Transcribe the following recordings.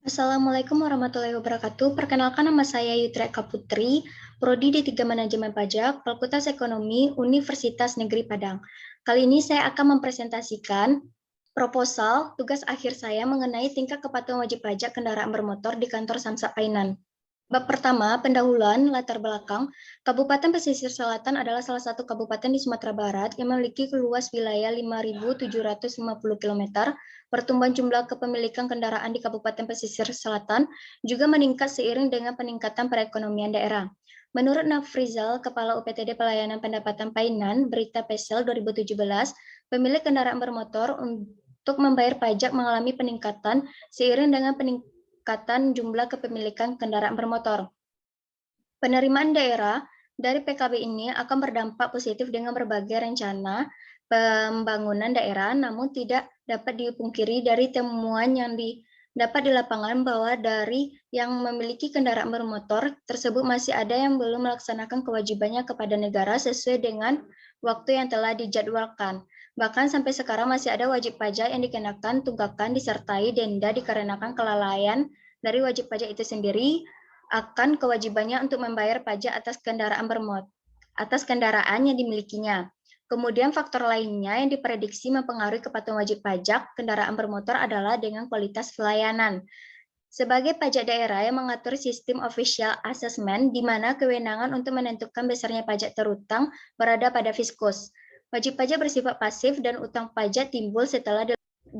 Assalamualaikum warahmatullahi wabarakatuh. Perkenalkan nama saya Yutri Eka Putri, Prodi D3 Manajemen Pajak, Fakultas Ekonomi, Universitas Negeri Padang. Kali ini saya akan mempresentasikan proposal tugas akhir saya mengenai tingkat kepatuhan wajib pajak kendaraan bermotor di kantor Samsat Painan. Bab pertama, pendahuluan latar belakang. Kabupaten Pesisir Selatan adalah salah satu kabupaten di Sumatera Barat yang memiliki luas wilayah 5.750 km. Pertumbuhan jumlah kepemilikan kendaraan di Kabupaten Pesisir Selatan juga meningkat seiring dengan peningkatan perekonomian daerah. Menurut Nafrizal, Kepala UPTD Pelayanan Pendapatan Painan, Berita Pesel 2017, pemilik kendaraan bermotor untuk membayar pajak mengalami peningkatan seiring dengan peningkatan jumlah kepemilikan kendaraan bermotor. Penerimaan daerah dari PKB ini akan berdampak positif dengan berbagai rencana pembangunan daerah, namun tidak dapat dipungkiri dari temuan yang dapat di lapangan bahwa dari yang memiliki kendaraan bermotor tersebut masih ada yang belum melaksanakan kewajibannya kepada negara sesuai dengan waktu yang telah dijadwalkan. Bahkan sampai sekarang masih ada wajib pajak yang dikenakan tunggakan disertai denda dikarenakan kelalaian dari wajib pajak itu sendiri akan kewajibannya untuk membayar pajak atas kendaraan yang dimilikinya. Kemudian faktor lainnya yang diprediksi mempengaruhi kepatuhan wajib pajak kendaraan bermotor adalah dengan kualitas pelayanan. Sebagai pajak daerah yang mengatur sistem official assessment, di mana kewenangan untuk menentukan besarnya pajak terutang berada pada Fiskus. Wajib pajak bersifat pasif dan utang pajak timbul setelah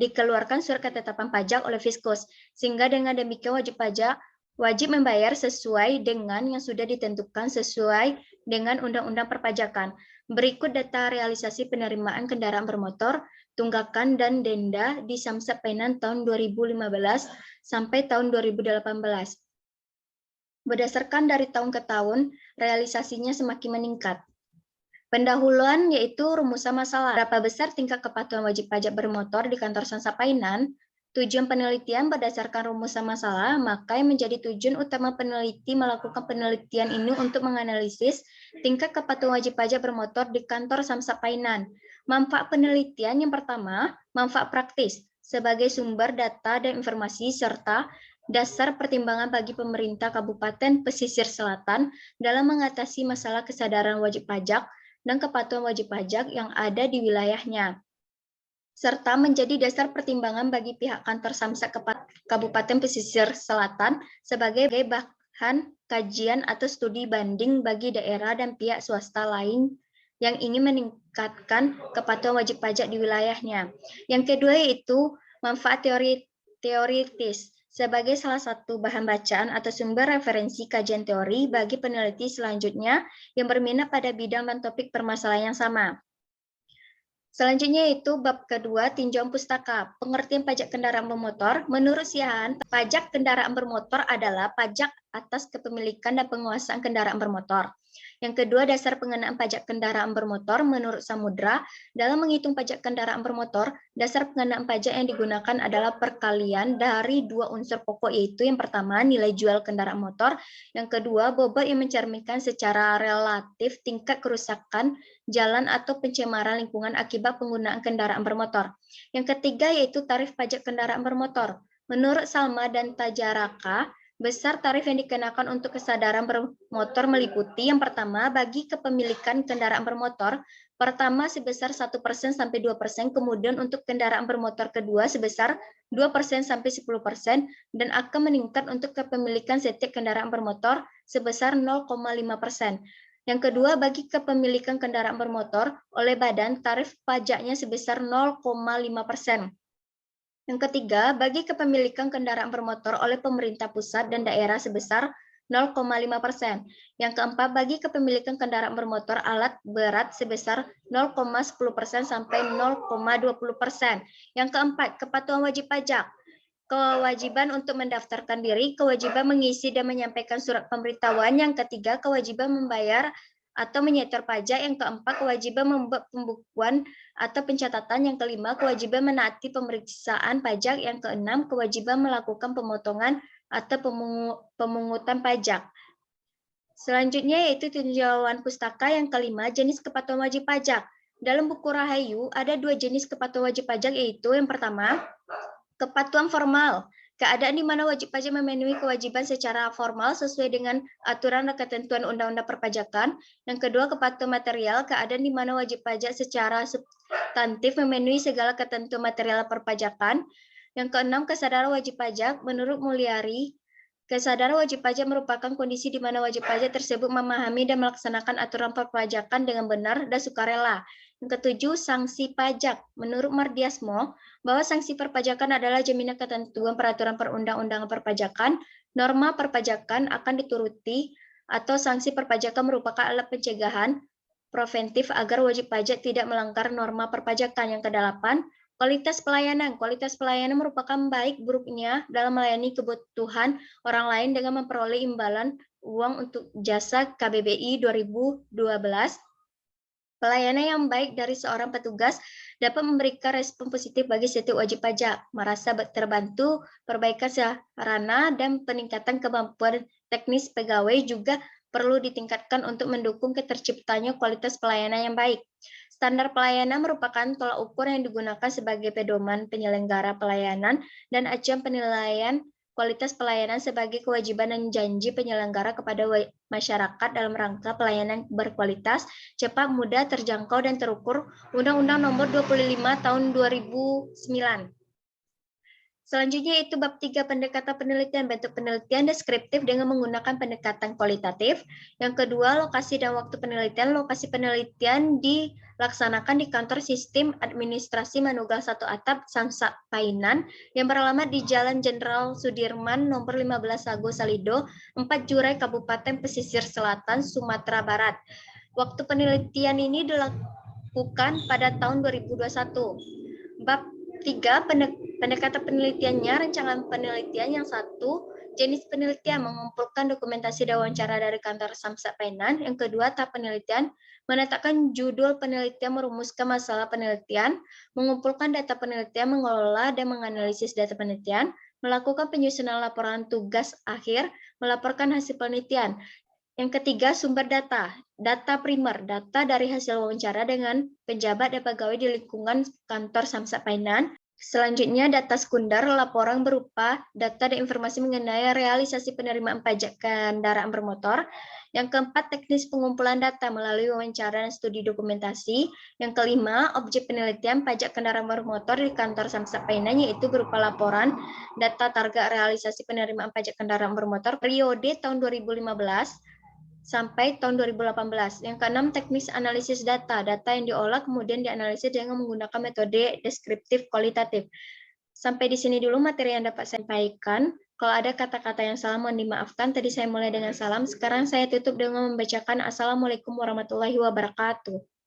dikeluarkan surat ketetapan pajak oleh Fiskus, sehingga dengan demikian wajib pajak wajib membayar sesuai dengan yang sudah ditentukan sesuai dengan Undang-Undang Perpajakan. Berikut data realisasi penerimaan kendaraan bermotor, tunggakan, dan denda di Samsat Painan tahun 2015 sampai tahun 2018. Berdasarkan dari tahun ke tahun, realisasinya semakin meningkat. Pendahuluan yaitu rumusan masalah. Berapa besar tingkat kepatuhan wajib pajak bermotor di kantor Samsat Painan? Tujuan penelitian berdasarkan rumusan masalah, maka yang menjadi tujuan utama peneliti melakukan penelitian ini untuk menganalisis tingkat kepatuhan wajib pajak bermotor di kantor Samsat Painan. Manfaat penelitian yang pertama, manfaat praktis sebagai sumber data dan informasi serta dasar pertimbangan bagi pemerintah Kabupaten Pesisir Selatan dalam mengatasi masalah kesadaran wajib pajak dan kepatuhan wajib pajak yang ada di wilayahnya, serta menjadi dasar pertimbangan bagi pihak kantor Samsat Kabupaten Pesisir Selatan sebagai bahan kajian atau studi banding bagi daerah dan pihak swasta lain yang ingin meningkatkan kepatuhan wajib pajak di wilayahnya. Yang kedua yaitu manfaat teoritis sebagai salah satu bahan bacaan atau sumber referensi kajian teori bagi peneliti selanjutnya yang berminat pada bidang dan topik permasalahan yang sama. Selanjutnya itu bab kedua, tinjauan pustaka. Pengertian pajak kendaraan bermotor. Menurut Siahaan, pajak kendaraan bermotor adalah pajak atas kepemilikan dan penguasaan kendaraan bermotor. Yang kedua, dasar pengenaan pajak kendaraan bermotor menurut Samudra. Dalam menghitung pajak kendaraan bermotor, dasar pengenaan pajak yang digunakan adalah perkalian dari dua unsur pokok, yaitu yang pertama, nilai jual kendaraan motor. Yang kedua, bobot yang mencerminkan secara relatif tingkat kerusakan jalan atau pencemaran lingkungan akibat penggunaan kendaraan bermotor. Yang ketiga yaitu tarif pajak kendaraan bermotor. Menurut Salma dan Tajaraka, besar tarif yang dikenakan untuk kesadaran bermotor meliputi yang pertama bagi kepemilikan kendaraan bermotor, pertama sebesar 1% sampai 2%, kemudian untuk kendaraan bermotor kedua sebesar 2% sampai 10%, dan akan meningkat untuk kepemilikan setiap kendaraan bermotor sebesar 0,5%. Yang kedua, bagi kepemilikan kendaraan bermotor oleh badan, tarif pajaknya sebesar 0,5%. Yang ketiga, bagi kepemilikan kendaraan bermotor oleh pemerintah pusat dan daerah sebesar 0,5%. Yang keempat, bagi kepemilikan kendaraan bermotor alat berat sebesar 0,10% sampai 0,20%. Yang keempat, kepatuhan wajib pajak. Kewajiban untuk mendaftarkan diri, kewajiban mengisi dan menyampaikan surat pemberitahuan. Yang ketiga, kewajiban membayar atau menyetor pajak. Yang keempat, kewajiban membuat pembukuan atau pencatatan. Yang kelima, kewajiban menaati pemeriksaan pajak. Yang keenam, kewajiban melakukan pemotongan atau pemungutan pajak. Selanjutnya yaitu tinjauan pustaka. Yang kelima, jenis kepatuhan wajib pajak. Dalam buku Rahayu ada dua jenis kepatuhan wajib pajak, yaitu yang pertama, kepatuhan formal. Keadaan di mana wajib pajak memenuhi kewajiban secara formal sesuai dengan aturan dan ketentuan Undang-Undang Perpajakan. Yang kedua, kepatuhan material, keadaan di mana wajib pajak secara substantif memenuhi segala ketentuan material perpajakan. Yang keenam, kesadaran wajib pajak. Menurut Mulyari, kesadaran wajib pajak merupakan kondisi di mana wajib pajak tersebut memahami dan melaksanakan aturan perpajakan dengan benar dan sukarela. Yang ketujuh, sanksi pajak. Menurut Mardiasmo, bahwa sanksi perpajakan adalah jaminan ketentuan peraturan perundang-undangan perpajakan, norma perpajakan akan dituruti, atau sanksi perpajakan merupakan alat pencegahan preventif agar wajib pajak tidak melanggar norma perpajakan. Yang kedelapan, kualitas pelayanan. Kualitas pelayanan merupakan baik buruknya dalam melayani kebutuhan orang lain dengan memperoleh imbalan uang untuk jasa KBBI 2012. Pelayanan yang baik dari seorang petugas dapat memberikan respon positif bagi setiap wajib pajak, merasa terbantu, perbaikan sarana, dan peningkatan kemampuan teknis pegawai juga perlu ditingkatkan untuk mendukung keterciptanya kualitas pelayanan yang baik. Standar pelayanan merupakan tolak ukur yang digunakan sebagai pedoman penyelenggara pelayanan dan acuan penilaian kualitas pelayanan sebagai kewajiban dan janji penyelenggara kepada masyarakat dalam rangka pelayanan berkualitas, cepat, mudah, terjangkau, dan terukur. Undang-Undang Nomor 25 Tahun 2009. Selanjutnya itu bab 3, pendekatan penelitian, bentuk penelitian deskriptif dengan menggunakan pendekatan kualitatif. Yang kedua, lokasi dan waktu penelitian. Lokasi penelitian dilaksanakan di kantor sistem administrasi Manugal 1 Atap, Samsat Painan, yang beralamat di Jalan Jenderal Sudirman, nomor 15 Sago Salido, 4 Jurai, Kabupaten Pesisir Selatan, Sumatera Barat. Waktu penelitian ini dilakukan pada tahun 2021. Bab 3, pendekatan penelitiannya, rancangan penelitian. Yang satu, jenis penelitian, mengumpulkan dokumentasi dan wawancara dari kantor Samsat Painan. Yang kedua, tahap penelitian, menetapkan judul penelitian, merumuskan masalah penelitian, mengumpulkan data penelitian, mengelola dan menganalisis data penelitian, melakukan penyusunan laporan tugas akhir, melaporkan hasil penelitian. Yang ketiga, sumber data. Data primer, data dari hasil wawancara dengan pejabat dan pegawai di lingkungan kantor Samsat Painan. Selanjutnya, data sekunder, laporan berupa data dan informasi mengenai realisasi penerimaan pajak kendaraan bermotor. Yang keempat, teknis pengumpulan data melalui wawancara dan studi dokumentasi. Yang kelima, objek penelitian pajak kendaraan bermotor di kantor Samsat Painan, yaitu berupa laporan data target realisasi penerimaan pajak kendaraan bermotor periode tahun 2015 sampai tahun 2018. Yang keenam, teknis analisis data. Data yang diolah kemudian dianalisis dengan menggunakan metode deskriptif kualitatif. Sampai di sini dulu materi yang dapat saya sampaikan. Kalau ada kata-kata yang salah, mohon dimaafkan. Tadi saya mulai dengan salam, sekarang saya tutup dengan membacakan Assalamualaikum warahmatullahi wabarakatuh.